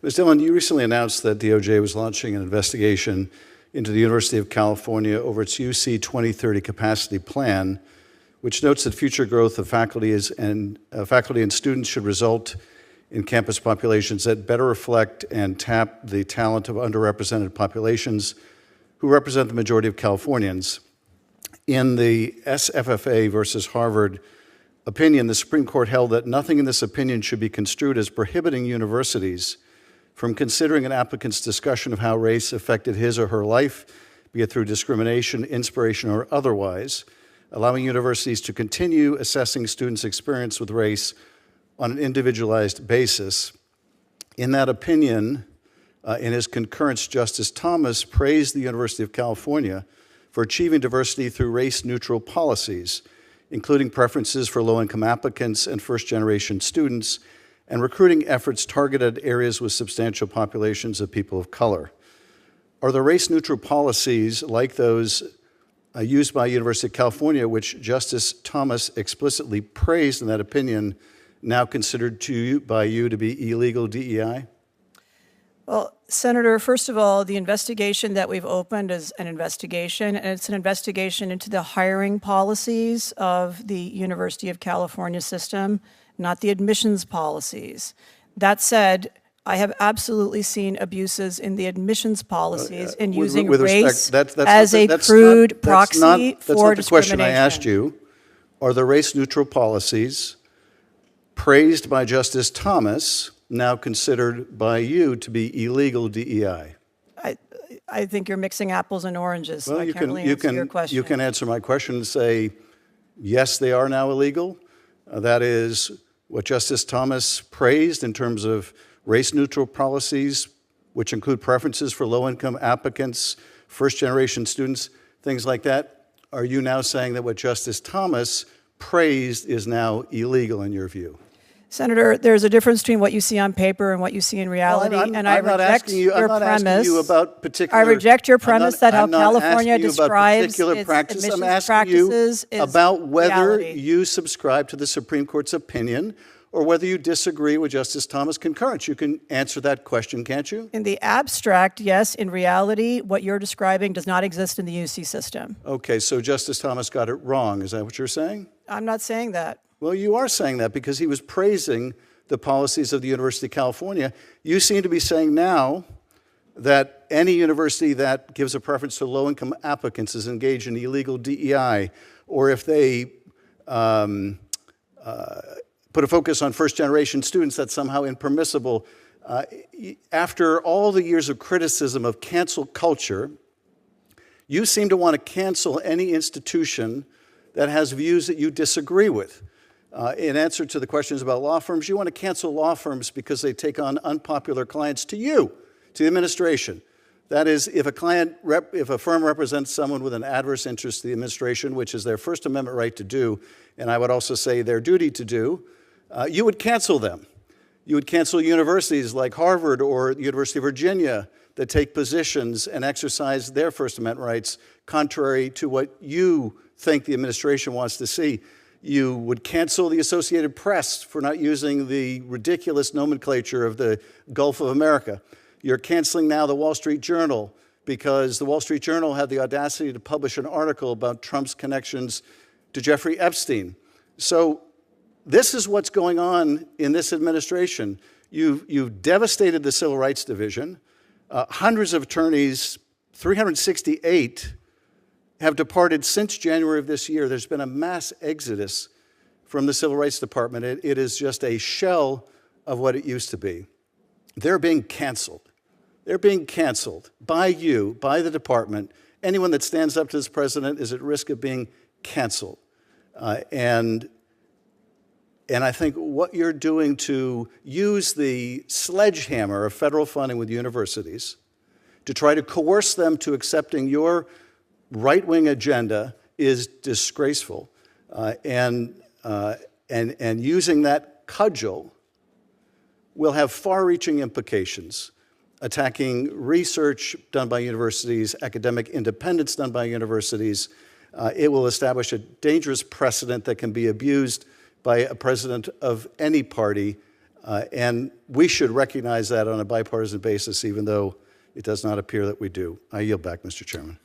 Ms. Dhillon, you recently announced that DOJ was launching an investigation into the University of California over its UC 2030 capacity plan, which notes that future growth of faculty and students should result in campus populations that better reflect and tap the talent of underrepresented populations who represent the majority of Californians. In the SFFA versus Harvard opinion, the Supreme Court held that nothing in this opinion should be construed as prohibiting universities from considering an applicant's discussion of how race affected his or her life, be it through discrimination, inspiration, or otherwise, allowing universities to continue assessing students' experience with race on an individualized basis. In that opinion, in his concurrence, Justice Thomas praised the University of California for achieving diversity through race-neutral policies, including preferences for low-income applicants and first-generation students, and recruiting efforts targeted at areas with substantial populations of people of color. Are the race-neutral policies like those used by University of California, which Justice Thomas explicitly praised in that opinion, now considered by you to be illegal DEI? Well, Senator, first of all, the investigation that we've opened is an investigation, and it's an investigation into the hiring policies of the University of California system, not the admissions policies. That said, I have absolutely seen abuses in the admissions policies in using race as a crude proxy for discrimination. That's not the question I asked you. Are the race-neutral policies praised by Justice Thomas now considered by you to be illegal DEI? I think you're mixing apples and oranges, so well, I can't really answer your question. You can answer my question and say, yes, they are now illegal. That is what Justice Thomas praised in terms of race-neutral policies, which include preferences for low-income applicants, first-generation students, things like that. Are you now saying that what Justice Thomas praised is now illegal in your view? Senator, there's a difference between what you see on paper and what you see in reality, and I reject your premise. I'm not asking you about particular. I reject your premise that how California describes its practice. admissions I'm asking practices you about whether reality. you subscribe to the Supreme Court's opinion or whether you disagree with Justice Thomas' concurrence. You can answer that question, can't you? In the abstract, yes. In reality, what you're describing does not exist in the UC system. Okay, so Justice Thomas got it wrong. Is that what you're saying? I'm not saying that. Well, you are saying that because he was praising the policies of the University of California. You seem to be saying now that any university that gives a preference to low-income applicants is engaged in illegal DEI, or if they put a focus on first-generation students, that's somehow impermissible. After all the years of criticism of cancel culture, you seem to want to cancel any institution that has views that you disagree with. In answer to the questions about law firms, you want to cancel law firms because they take on unpopular clients to you, to the administration. That is, if a firm represents someone with an adverse interest to the administration, which is their First Amendment right to do, and I would also say their duty to do, you would cancel them. You would cancel universities like Harvard or the University of Virginia that take positions and exercise their First Amendment rights contrary to what you think the administration wants to see. You would cancel the Associated Press for not using the ridiculous nomenclature of the Gulf of America. You're canceling now the Wall Street Journal because the Wall Street Journal had the audacity to publish an article about Trump's connections to Jeffrey Epstein. So this is what's going on in this administration. You've devastated the Civil Rights Division. Hundreds of attorneys, 368, have departed since January of this year. There's been a mass exodus from the Civil Rights Department. It is just a shell of what it used to be. They're being canceled. They're being canceled by you, by the department. Anyone that stands up to this president is at risk of being canceled. And I think what you're doing to use the sledgehammer of federal funding with universities to try to coerce them to accepting your right-wing agenda is disgraceful, and using that cudgel will have far-reaching implications, attacking research done by universities, academic independence done by universities. It will establish a dangerous precedent that can be abused by a president of any party And we should recognize that on a bipartisan basis, even though it does not appear that we do. I yield back, Mr. Chairman.